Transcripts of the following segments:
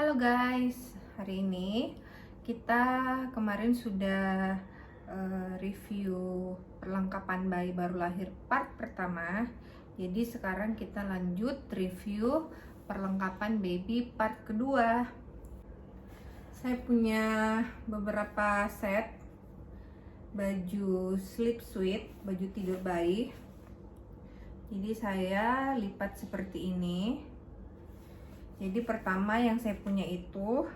Halo guys, hari ini kita kemarin sudah review perlengkapan bayi baru lahir part pertama. Jadi sekarang kita lanjut review perlengkapan baby part kedua. Saya punya beberapa set baju sleep suite, baju tidur bayi. Jadi saya lipat seperti ini. Jadi pertama yang saya punya itu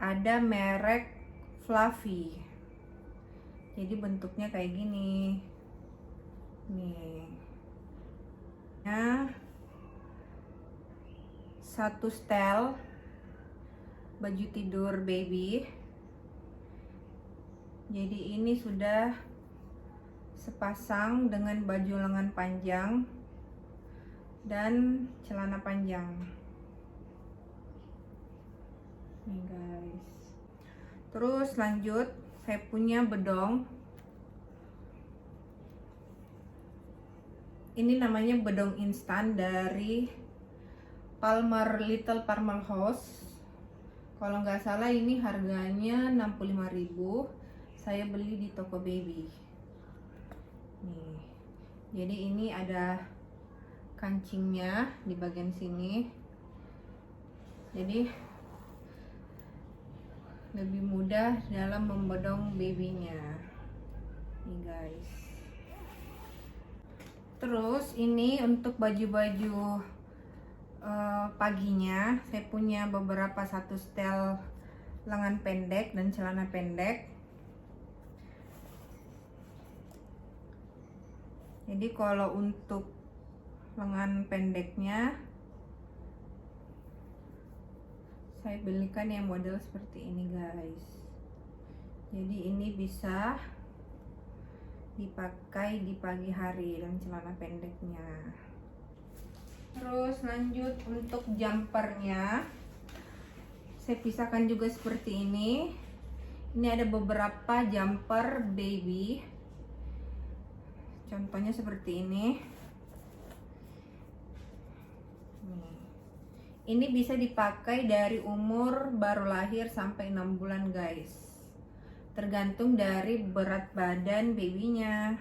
ada merek Fluffy. Jadi bentuknya kayak gini. Nih. Nah, satu setel baju tidur baby. Jadi ini sudah sepasang dengan baju lengan panjang dan celana panjang. Nih guys. Terus lanjut, saya punya bedong. Ini namanya bedong instan dari Little Palmer House. Kalau nggak salah ini harganya 65.000. Saya beli di toko baby. Nih. Jadi ini ada kancingnya di bagian sini, jadi lebih mudah dalam membedong babynya nih guys. Terus ini untuk baju-baju paginya, saya punya beberapa satu setel lengan pendek dan celana pendek. Jadi kalau untuk lengan pendeknya saya belikan yang model seperti ini guys. Jadi ini bisa dipakai di pagi hari dan celana pendeknya. Terus lanjut untuk jumpernya, saya pisahkan juga seperti ini. Ini ada beberapa jumper baby, contohnya seperti ini. Ini bisa dipakai dari umur baru lahir sampai 6 bulan guys, tergantung dari berat badan babynya.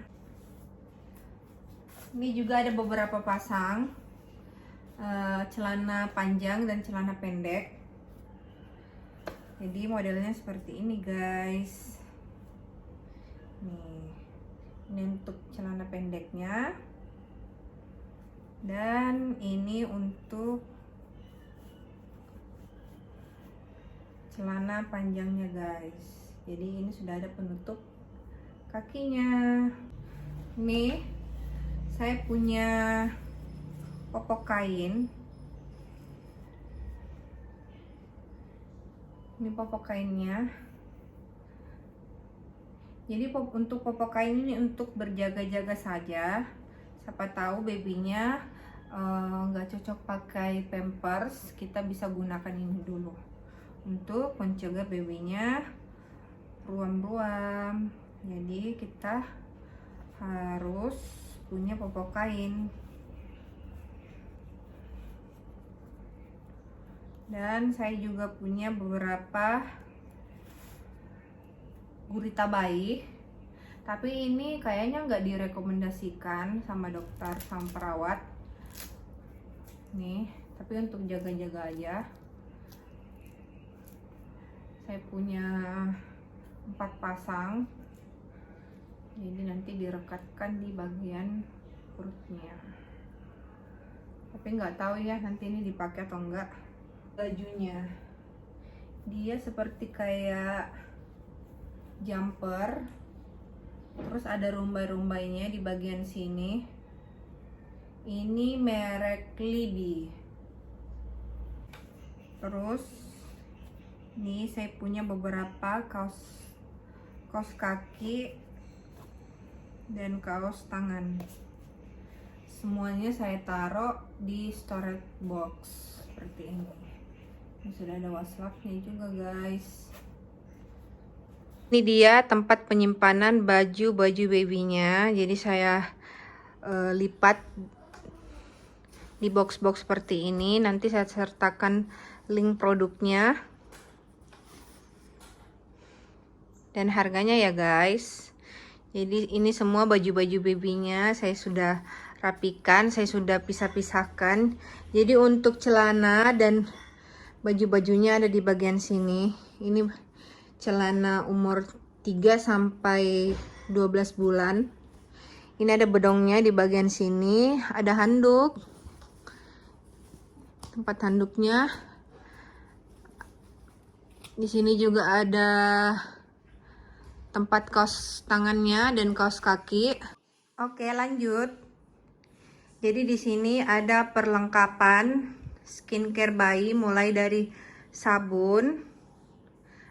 Ini juga ada beberapa pasang celana panjang dan celana pendek. Jadi modelnya seperti ini guys. Nih, ini untuk celana pendeknya, dan ini untuk celana panjangnya guys. Jadi ini sudah ada penutup kakinya. Nih saya punya popok kain. Ini popok kainnya. Jadi untuk popok kain ini untuk berjaga-jaga saja. Siapa tahu babynya nggak cocok pakai pampers, kita bisa gunakan ini dulu untuk mencegah babynya ruam-ruam. Jadi kita harus punya popok kain. Dan saya juga punya beberapa gurita bayi, tapi ini kayaknya nggak direkomendasikan sama dokter sama perawat nih, tapi untuk jaga-jaga aja. Saya punya 4 pasang, jadi nanti direkatkan di bagian perutnya. Tapi nggak tahu ya nanti ini dipakai atau enggak. Bajunya dia seperti kayak jumper, terus ada rumbai-rumbainya di bagian sini. Ini merek Libby. Terus nih saya punya beberapa kaos kaki dan kaos tangan. Semuanya saya taruh di storage box seperti ini. Ini sudah ada waslapnya juga guys. Ini dia tempat penyimpanan baju babynya. Jadi saya lipat di box-box seperti ini. Nanti saya sertakan link produknya dan harganya ya guys. Jadi ini semua baju-baju babynya saya sudah rapikan, saya sudah pisah-pisahkan. Jadi untuk celana dan baju-bajunya ada di bagian sini. Ini celana umur 3 sampai 12 bulan. Ini ada bedongnya di bagian sini, ada handuk. Tempat handuknya. Di sini juga ada tempat kaos tangannya dan kaos kaki. Oke, lanjut. Jadi di sini ada perlengkapan skincare bayi mulai dari sabun,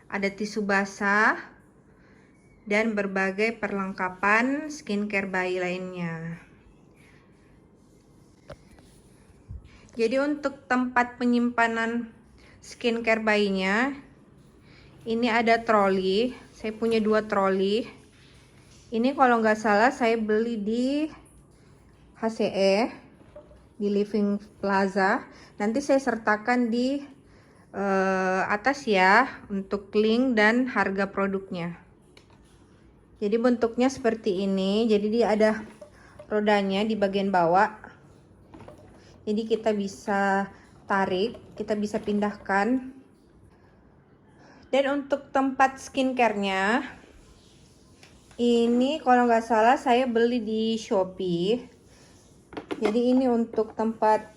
ada tisu basah, dan berbagai perlengkapan skincare bayi lainnya. Jadi untuk tempat penyimpanan skincare bayinya, ini ada troli. Saya punya 2 troli. Ini kalau nggak salah saya beli di HCE, di Living Plaza. Nanti saya sertakan di atas ya untuk link dan harga produknya. Jadi bentuknya seperti ini. Jadi dia ada rodanya di bagian bawah. Jadi kita bisa tarik, kita bisa pindahkan. Dan untuk tempat skincare-nya, ini kalau nggak salah saya beli di Shopee. Jadi ini untuk tempat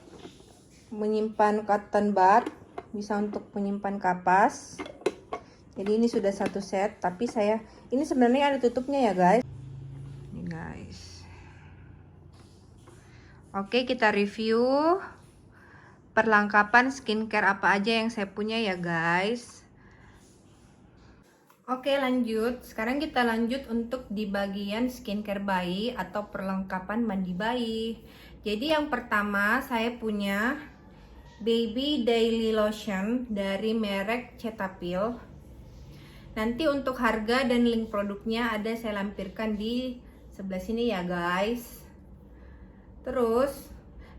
menyimpan cotton bud, bisa untuk menyimpan kapas. Jadi ini sudah 1 set, tapi ini sebenarnya ada tutupnya ya guys. Ini guys. Oke, kita review perlengkapan skincare apa aja yang saya punya ya guys. Oke, lanjut. Sekarang kita lanjut untuk di bagian skincare bayi atau perlengkapan mandi bayi. Jadi yang pertama saya punya Baby Daily Lotion dari merek Cetaphil. Nanti untuk harga dan link produknya ada saya lampirkan di sebelah sini ya guys. Terus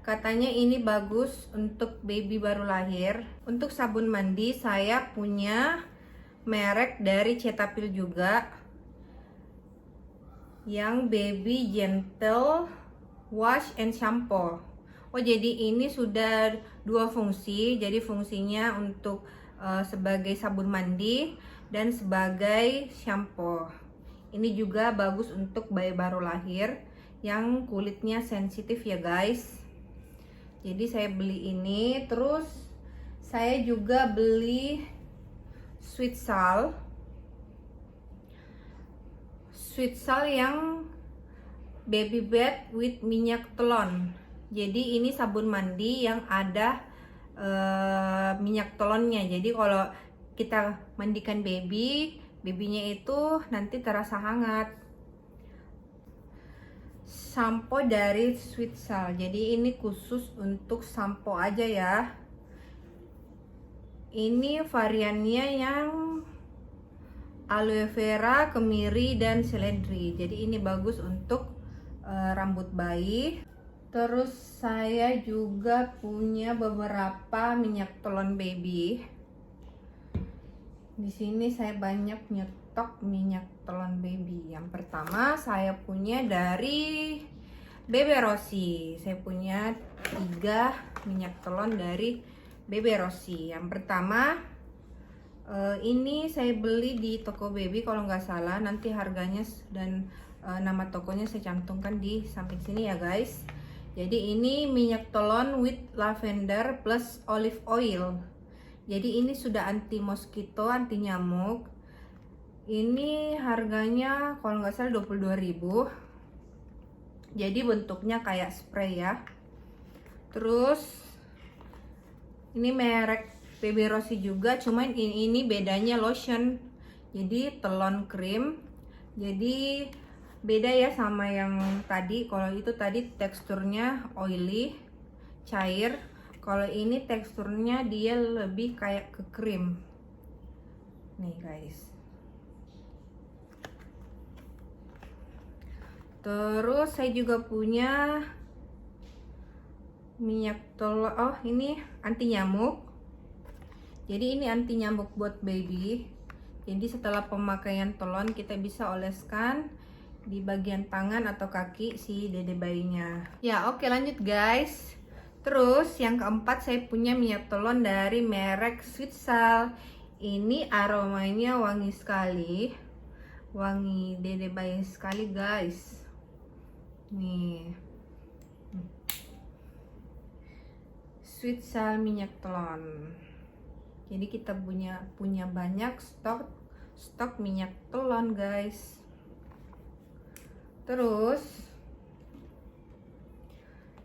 katanya ini bagus untuk baby baru lahir. Untuk sabun mandi saya punya merek dari Cetaphil juga, yang Baby Gentle Wash and Shampoo. Oh, jadi ini sudah 2 fungsi. Jadi fungsinya untuk sebagai sabun mandi dan sebagai shampoo. Ini juga bagus untuk bayi baru lahir yang kulitnya sensitif ya guys. Jadi saya beli ini. Terus saya juga beli Sweet Salt yang baby bath with minyak telon. Jadi ini sabun mandi yang ada minyak telonnya. Jadi kalau kita mandikan babynya itu nanti terasa hangat. Sampo dari Sweet Salt. Jadi ini khusus sampo sampo aja ya. Ini variannya yang aloe vera, kemiri, dan seledri. Jadi ini bagus untuk rambut bayi. Terus saya juga punya beberapa minyak telon baby. Di sini saya banyak nyetok minyak telon baby. Yang pertama saya punya dari Bebe Rossi. Saya punya 3 minyak telon dari Bebe Rossi. Yang pertama ini saya beli di toko baby kalau nggak salah. Nanti harganya dan nama tokonya saya cantumkan di samping sini ya guys. Jadi ini minyak telon with lavender plus olive oil. Jadi ini sudah anti mosquito, anti nyamuk. Ini harganya kalau nggak salah 22.000. Jadi bentuknya kayak spray ya. Terus ini merek Bebe Rossi juga, cuman ini bedanya lotion. Jadi telon krim. Jadi beda ya sama yang tadi. Kalau itu tadi teksturnya oily, cair. Kalau ini teksturnya dia lebih kayak ke krim. Nih guys. Terus saya juga punya minyak telon. Oh, ini anti nyamuk. Jadi ini anti nyamuk buat baby. Jadi setelah pemakaian telon kita bisa oleskan di bagian tangan atau kaki si dede bayinya. Ya, oke, lanjut guys. Terus yang keempat saya punya minyak telon dari merek Sweet Sal. Ini aromanya wangi sekali. Wangi dede bayi sekali guys. Nih. Sweet Sal minyak telon. Jadi kita punya banyak stok minyak telon guys. Terus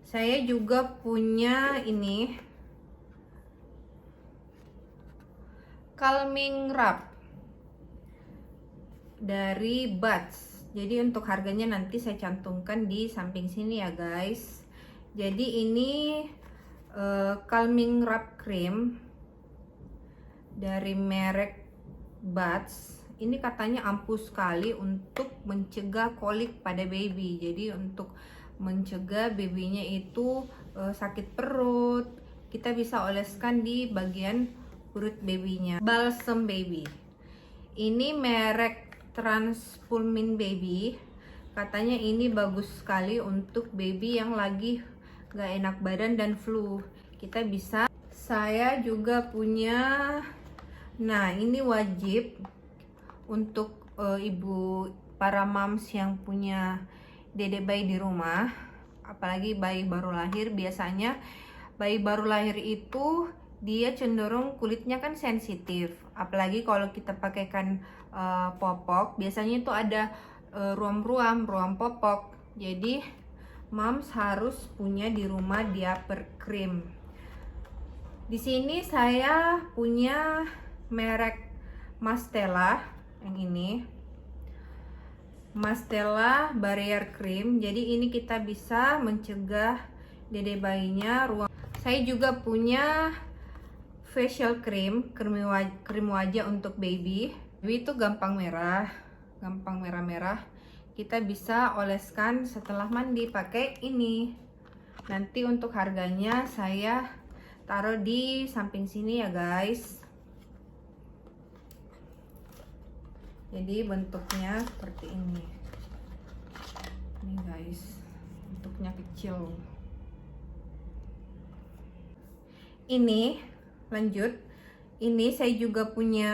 saya juga punya ini calming wrap dari Buds. Jadi untuk harganya nanti saya cantumkan di samping sini ya guys. Jadi ini calming wrap cream dari merek Buds. Ini katanya ampuh sekali untuk mencegah kolik pada baby. Jadi untuk mencegah babynya itu sakit perut, kita bisa oleskan di bagian perut babynya. Balsam baby. Ini merek Transpulmin baby. Katanya ini bagus sekali untuk baby yang lagi gak enak badan dan flu. Kita bisa. Saya juga punya. Nah, ini wajib untuk ibu para moms yang punya dede bayi di rumah, apalagi bayi baru lahir. Biasanya bayi baru lahir itu dia cenderung kulitnya kan sensitif, apalagi kalau kita pakaikan popok, biasanya itu ada ruam popok. Jadi moms harus punya di rumah diaper cream. Di sini saya punya merek Mastela yang ini, Mastela Barrier Cream. Jadi ini kita bisa mencegah dede bayinya ruam. Saya juga punya facial cream, krim wajah untuk baby. Baby itu gampang merah. Kita bisa oleskan setelah mandi pakai ini. Nanti untuk harganya saya taruh di samping sini ya guys. Jadi bentuknya seperti ini. Ini guys, bentuknya kecil. Ini lanjut. Ini saya juga punya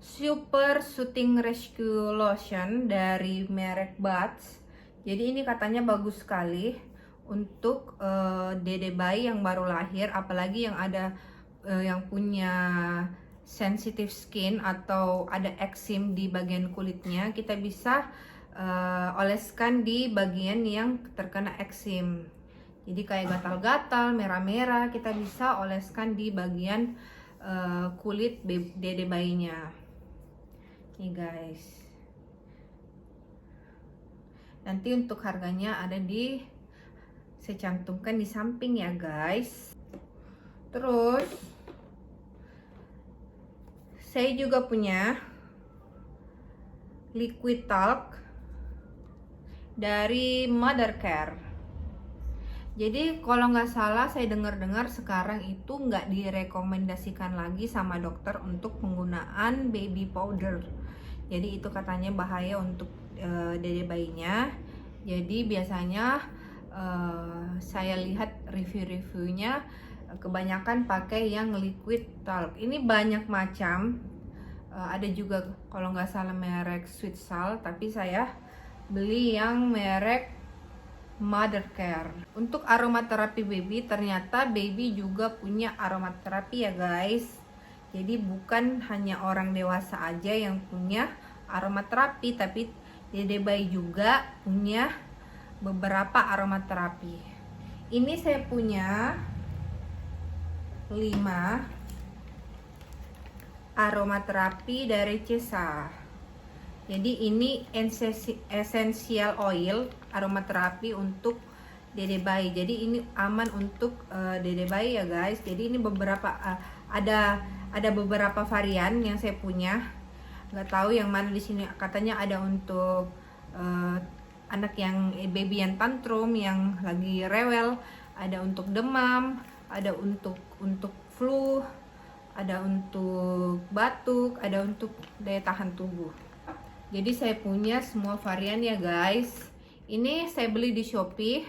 Super Soothing Rescue Lotion dari merek Buds. Jadi ini katanya bagus sekali untuk dede bayi yang baru lahir, apalagi yang ada yang punya sensitive skin atau ada eksim di bagian kulitnya. Kita bisa oleskan di bagian yang terkena eksim. Jadi kayak gatal-gatal, merah-merah, kita bisa oleskan di bagian kulit dede bayinya. Nih guys. Nanti untuk harganya ada di, saya cantumkan di samping ya guys. Terus saya juga punya liquid talc dari Mothercare. Jadi kalau nggak salah saya dengar-dengar sekarang itu nggak direkomendasikan lagi sama dokter untuk penggunaan baby powder. Jadi itu katanya bahaya untuk dede bayinya. Jadi biasanya saya lihat review-reviewnya kebanyakan pakai yang liquid talc. Ini banyak macam. Ada juga kalau nggak salah merek Sweet Sal, tapi saya beli yang merek Mothercare. Untuk aromaterapi baby, ternyata baby juga punya aromaterapi ya guys. Jadi bukan hanya orang dewasa aja yang punya aromaterapi, tapi dede bayi juga punya beberapa aromaterapi. Ini saya punya 5 aromaterapi dari Cesa. Jadi ini essential oil aromaterapi untuk dede bayi. Jadi ini aman untuk dede bayi ya guys. Jadi ini beberapa ada beberapa varian yang saya punya. Nggak tahu yang mana di sini. Katanya ada untuk anak yang baby yang tantrum, yang lagi rewel. ada untuk demam, ada untuk flu, ada untuk batuk, ada untuk daya tahan tubuh. Jadi saya punya semua varian ya guys. Ini saya beli di Shopee.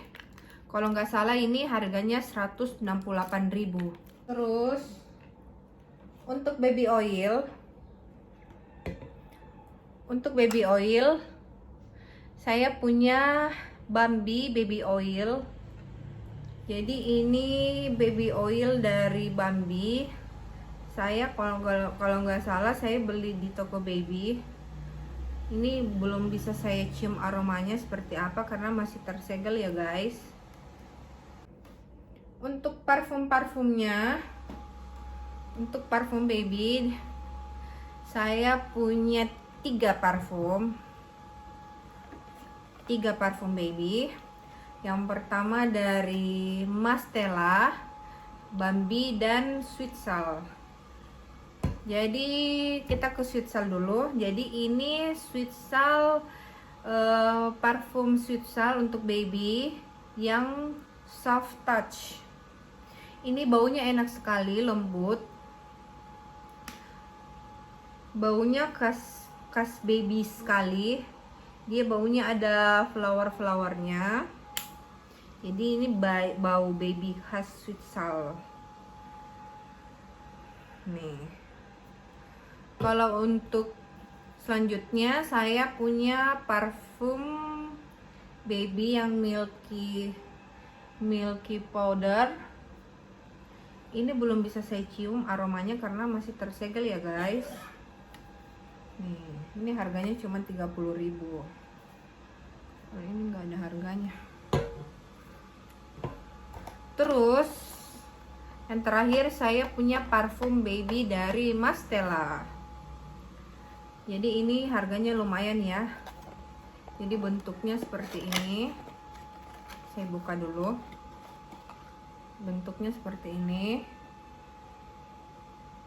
Kalau nggak salah ini harganya 168.000. Terus untuk baby oil, saya punya Bambi baby oil. Jadi ini baby oil dari Bambi. Saya kalau nggak salah saya beli di toko baby. Ini belum bisa saya cium aromanya seperti apa karena masih tersegel ya guys. Untuk parfumnya, untuk parfum baby, saya punya 3 parfum baby. Yang pertama dari Mastela, Bambi, dan Sweet Sal. Jadi kita ke Sweet Sal dulu. Jadi ini Sweet Sal, parfum Sweet Sal untuk baby yang soft touch. Ini baunya enak sekali, lembut. Baunya khas baby sekali. Dia baunya ada flower-flowernya. Jadi ini bau baby khas Sweet Sal. Nih. Kalau untuk selanjutnya saya punya parfum baby yang milky powder. Ini belum bisa saya cium aromanya karena masih tersegel ya guys. Nih, ini harganya cuma 30.000. Nah, ini nggak ada harganya. Terus yang terakhir saya punya parfum baby dari Mastela. Jadi ini harganya lumayan ya. Jadi bentuknya seperti ini. Saya buka dulu. Bentuknya seperti ini.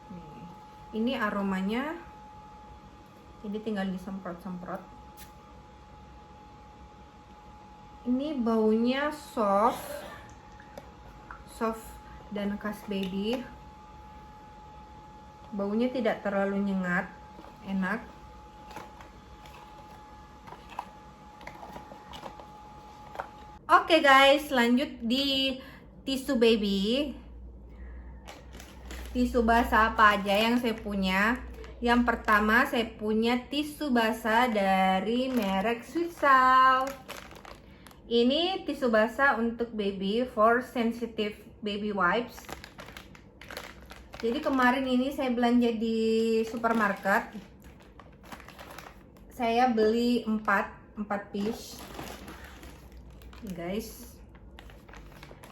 Nih. Ini aromanya. Jadi tinggal disemprot-semprot. Ini baunya soft dan khas baby. Baunya tidak terlalu nyengat, enak. Oke guys, lanjut di tisu baby. Tisu basah apa aja yang saya punya? Yang pertama saya punya tisu basah dari merek Sweet Sal. Ini tisu basah untuk baby for sensitive baby wipes. Jadi kemarin ini saya belanja di supermarket. Saya beli 4 piece. Nih guys.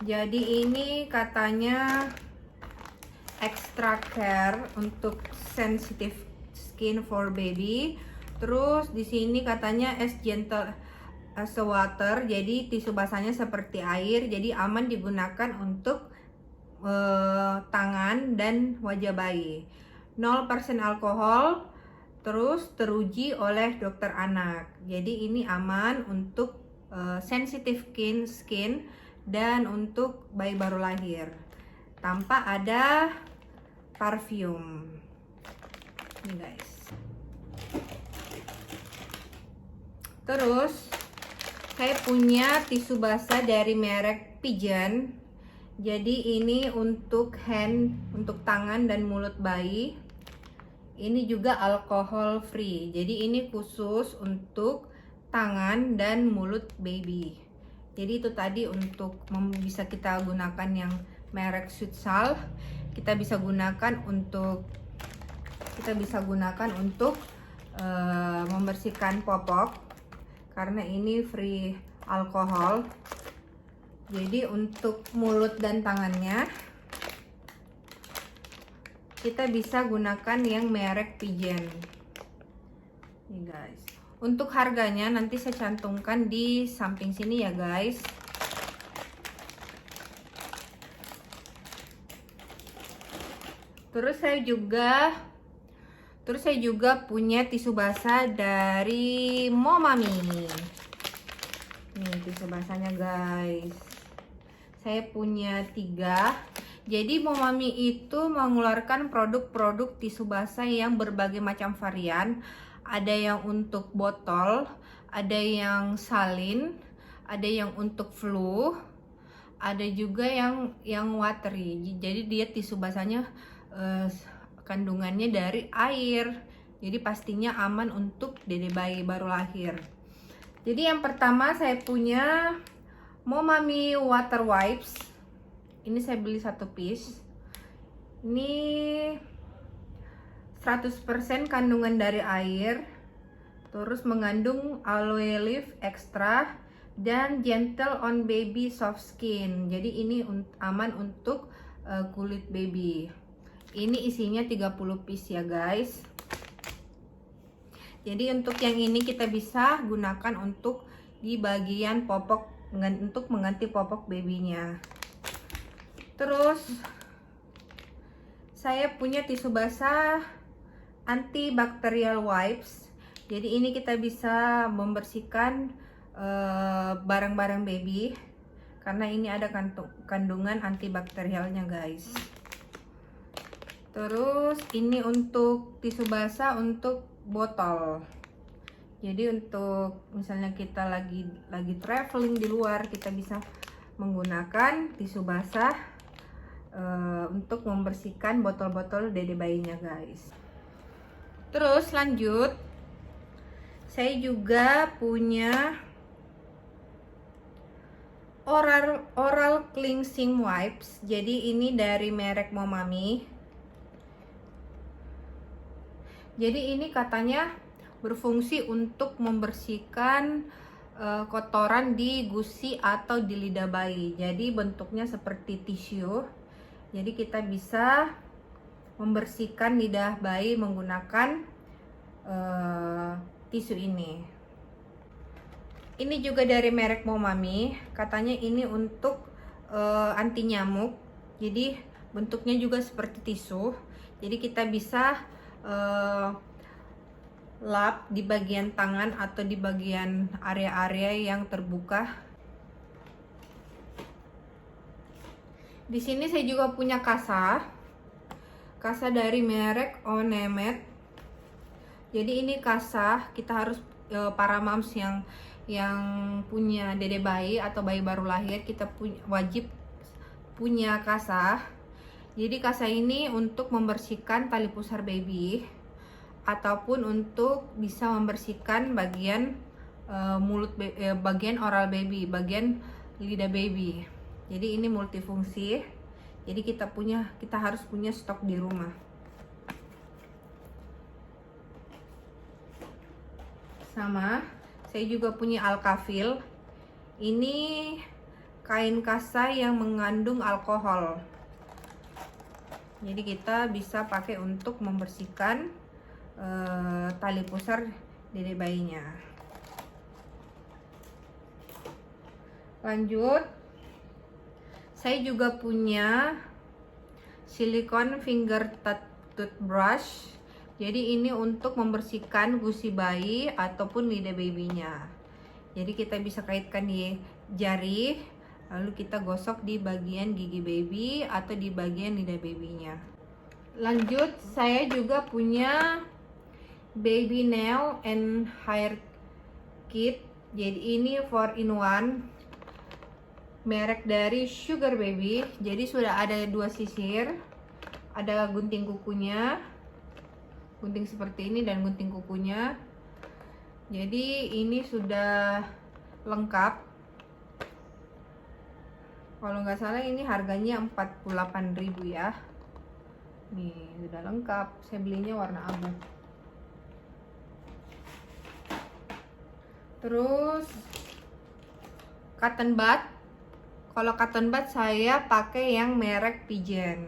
Jadi ini katanya extra care untuk sensitive skin for baby. Terus di sini katanya as gentle as water, jadi tisu basahnya seperti air, jadi aman digunakan untuk tangan dan wajah bayi. 0% alkohol, terus teruji oleh dokter anak. Jadi ini aman untuk sensitive skin dan untuk bayi baru lahir, tanpa ada parfum. Ini guys. Terus saya punya tisu basah dari merek Pigeon. Jadi ini untuk untuk tangan dan mulut bayi. Ini juga alkohol free. Jadi ini khusus untuk tangan dan mulut baby. Jadi itu tadi untuk bisa kita gunakan yang merek Sweet Sal. Kita bisa gunakan untuk membersihkan popok. Karena ini free alkohol. Jadi untuk mulut dan tangannya kita bisa gunakan yang merek Pigeon. Nih guys. Untuk harganya nanti saya cantumkan di samping sini ya guys. Terus saya juga punya tisu basah dari Momami. Nih tisu basahnya guys. Saya punya 3. Jadi Momami itu mengeluarkan produk-produk tisu basah yang berbagai macam varian. Ada yang untuk botol, ada yang salin, ada yang untuk flu, ada juga yang watery. Jadi dia tisu basahnya kandungannya dari air. Jadi pastinya aman untuk dede bayi baru lahir. Jadi yang pertama saya punya Momami Water Wipes. Ini saya beli 1 piece. Ini 100% kandungan dari air. Terus mengandung aloe leaf extra dan gentle on baby soft skin. Jadi ini aman untuk kulit baby. Ini isinya 30 piece ya guys. Jadi untuk yang ini kita bisa gunakan untuk di bagian popok, untuk mengganti popok babynya. Terus saya punya tisu basah antibacterial wipes. Jadi ini kita bisa membersihkan barang-barang baby karena ini ada kandungan antibakterialnya guys. Terus ini untuk tisu basah untuk botol. Jadi untuk misalnya kita lagi traveling di luar, kita bisa menggunakan tisu basah untuk membersihkan botol-botol dede bayinya guys. Terus lanjut, saya juga punya oral cleansing wipes. Jadi ini dari merek Momami. Jadi ini katanya berfungsi untuk membersihkan kotoran di gusi atau di lidah bayi. Jadi bentuknya seperti tisu. Jadi kita bisa membersihkan lidah bayi menggunakan tisu ini. Ini juga dari merek Momami. Katanya ini untuk anti nyamuk. Jadi bentuknya juga seperti tisu. Jadi kita bisa lap di bagian tangan atau di bagian area-area yang terbuka. Di sini saya juga punya kasa dari merek Onemet. Jadi ini kasa kita harus para moms yang punya dede bayi atau bayi baru lahir, kita wajib punya kasa. Jadi kasa ini untuk membersihkan tali pusar baby ataupun untuk bisa membersihkan bagian bagian oral baby, bagian lidah baby. Jadi ini multifungsi. Jadi kita harus punya stok di rumah. Sama, saya juga punya Alkafil. Ini kain kasa yang mengandung alkohol. Jadi kita bisa pakai untuk membersihkan tali pusar dede bayinya. Lanjut, saya juga punya silikon finger toothbrush. Jadi ini untuk membersihkan gusi bayi ataupun lidah babynya. Jadi kita bisa kaitkan di jari, lalu kita gosok di bagian gigi baby atau di bagian lidah babynya. Lanjut, saya juga punya baby nail and hair kit. Jadi ini 4-in-1 merek dari Sugar Baby. Jadi sudah ada 2 sisir, ada gunting kukunya, gunting seperti ini dan gunting kukunya. Jadi ini sudah lengkap. Kalau nggak salah ini harganya 48.000 ya. Nih sudah lengkap. Saya belinya warna abu. Terus cotton bud. Kalau cotton bud saya pakai yang merek Pigeon.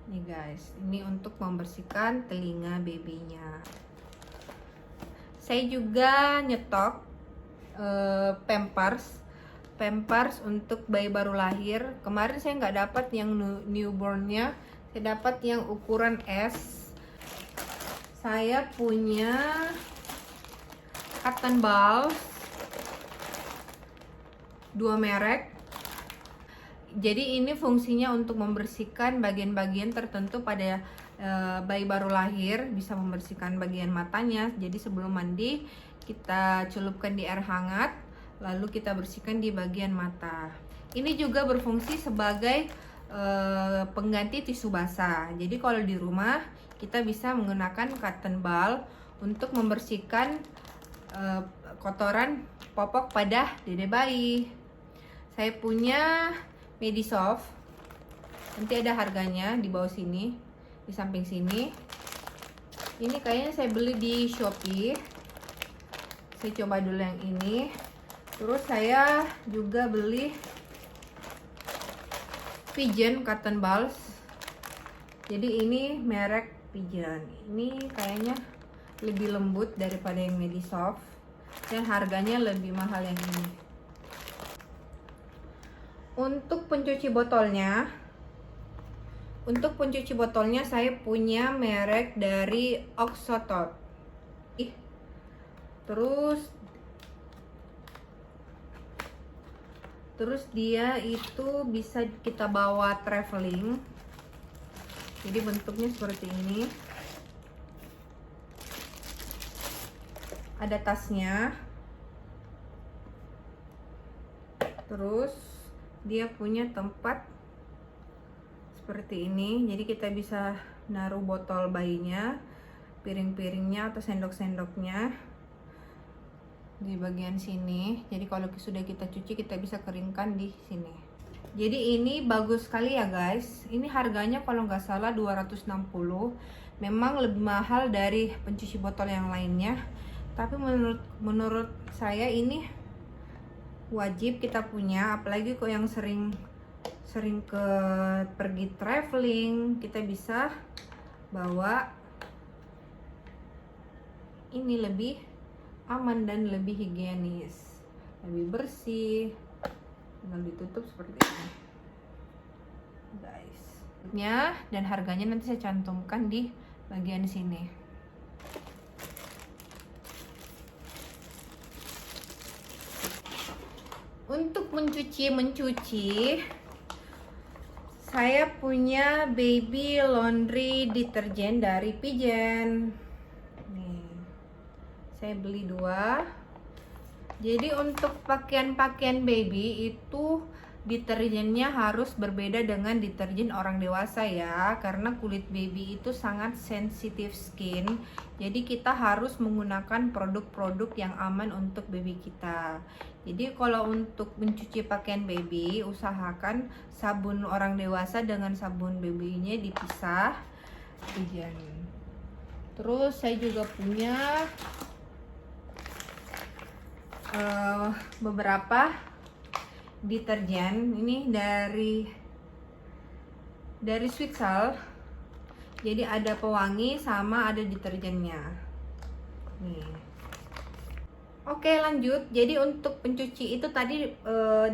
Nih guys, ini untuk membersihkan telinga babynya. Saya juga nyetok Pampers untuk bayi baru lahir. Kemarin saya nggak dapat yang newbornnya, saya dapat yang ukuran S. Saya punya cotton balls 2 merek. Jadi ini fungsinya untuk membersihkan bagian-bagian tertentu pada bayi baru lahir, bisa membersihkan bagian matanya. Jadi sebelum mandi kita celupkan di air hangat, lalu kita bersihkan di bagian mata. Ini juga berfungsi sebagai pengganti tisu basah. Jadi kalau di rumah kita bisa menggunakan cotton ball untuk membersihkan kotoran popok pada dede bayi. Saya punya Medisoft, nanti ada harganya di bawah sini, di samping sini. Ini kayaknya saya beli di Shopee. Saya coba dulu yang ini. Terus saya juga beli Pigeon Cotton Balls. Jadi ini merek Pigeon. Ini kayaknya lebih lembut daripada yang Medisoft dan harganya lebih mahal yang ini. Untuk pencuci botolnya, saya punya merek dari Oxotot. Terus dia itu bisa kita bawa traveling. Jadi bentuknya seperti ini. Ada tasnya. Terus dia punya tempat seperti ini, jadi kita bisa naruh botol bayinya, piring-piringnya atau sendok-sendoknya di bagian sini. Jadi kalau sudah kita cuci, kita bisa keringkan di sini. Jadi ini bagus sekali ya guys. Ini harganya kalau nggak salah 260. Memang lebih mahal dari pencuci botol yang lainnya, tapi menurut saya ini wajib kita punya, apalagi kok yang sering pergi traveling, kita bisa bawa ini, lebih aman dan lebih higienis, lebih bersih. Tinggal ditutup seperti ini guys. Dan harganya nanti saya cantumkan di bagian sini. Untuk mencuci, saya punya baby laundry deterjen dari Pigeon. Nih, saya beli 2. Jadi untuk pakaian baby itu deterjennya harus berbeda dengan deterjen orang dewasa ya, karena kulit baby itu sangat sensitif skin. Jadi kita harus menggunakan produk-produk yang aman untuk baby kita. Jadi kalau untuk mencuci pakaian baby, usahakan sabun orang dewasa dengan sabun babynya dipisah. Terus saya juga punya beberapa deterjen. Ini dari Swixal. Jadi ada pewangi sama ada deterjennya. Nih. Oke, lanjut. Jadi untuk pencuci itu tadi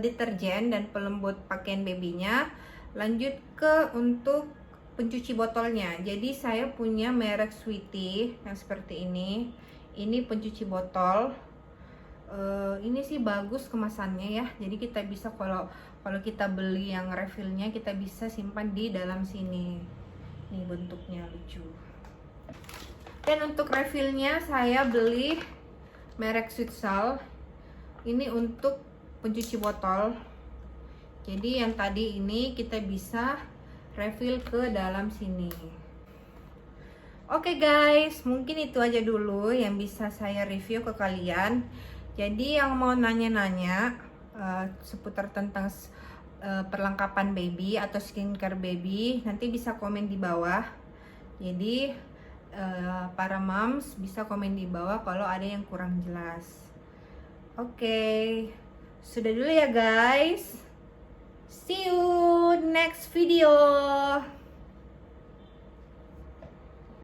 deterjen dan pelembut pakaian babynya. Lanjut ke untuk pencuci botolnya. Jadi saya punya merek Sweety yang seperti ini. Ini pencuci botol. Ini sih bagus kemasannya ya. Jadi kita bisa kalau kita beli yang refillnya, kita bisa simpan di dalam sini. Nih bentuknya lucu. Dan untuk refillnya saya beli merek Swixal. Ini untuk pencuci botol. Jadi yang tadi ini kita bisa refill ke dalam sini. Oke guys, mungkin itu aja dulu yang bisa saya review ke kalian. Jadi yang mau nanya-nanya seputar tentang perlengkapan baby atau skincare baby, nanti bisa komen di bawah. Jadi para moms bisa komen di bawah kalau ada yang kurang jelas. Oke, sudah dulu ya guys. See you next video.